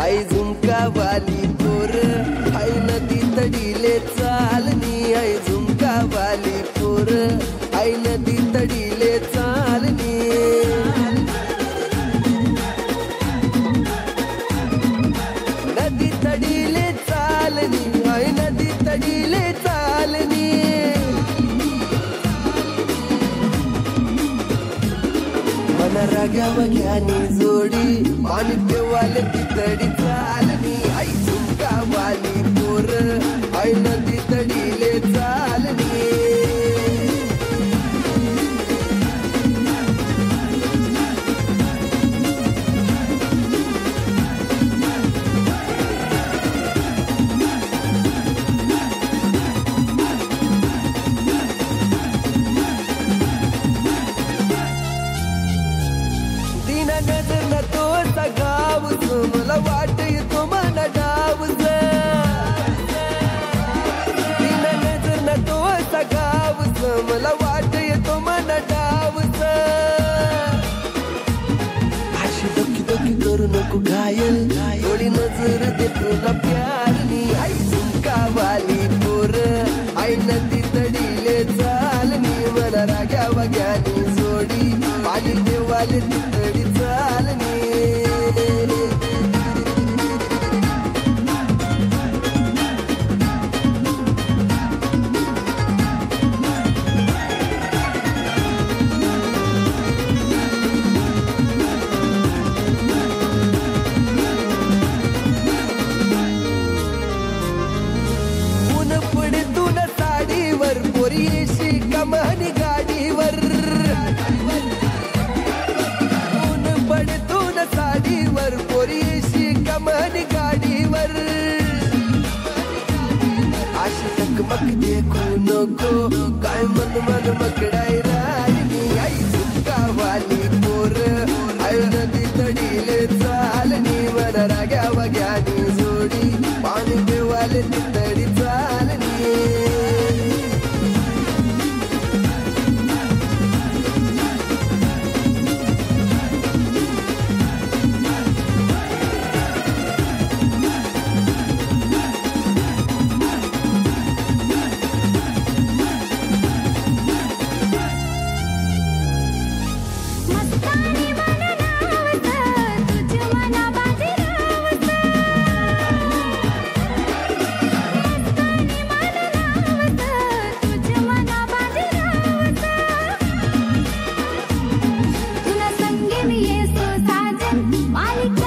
आई झुमका वाली पोर आई नदी तडीले चालनी आई झुमका वाली पोर आई नदी तडीले चालनी नदी तडीले चालनी आई नदी तडीले चालनी मन रागावा घ्यानी जोडी पाणी पेवाले तितडी चालनी आई झुमका वाली पोर आई नदी तडीले चालनी दीना नजर न तो सगाव मला वाट येतो मन डावच दीना नजर न तो सगाव मला वाट येतो मन डावच अशी दोकी दोकी करू नको घायल थोडी नजर दे तुला प्यारनी आई झुमका वाली पोर आई नदी तडीले चालनी मला राग्या वग्यानी जोडी पाणी देवाले तितडी चालनी ऊन पडे तुन साडीवर पोरीशी कमानी गाडीवर ऊन पडे तुन साडीवर पोरीशी कमानी गाडीवर अशी चकमक देखू नको काय मन मन मकडाय राहिली आई झुमका वाली पोर आई नदी तडीले चालनी मन राग्या वग्यानी जोडी पाणी देवाले तितडी चालनी मस्तानी मन रावत तुझ मना बाजी रावत मस्तानी मन रावत तुझ मना बाजी रावत तुला संगे मी येसो साजन मालिक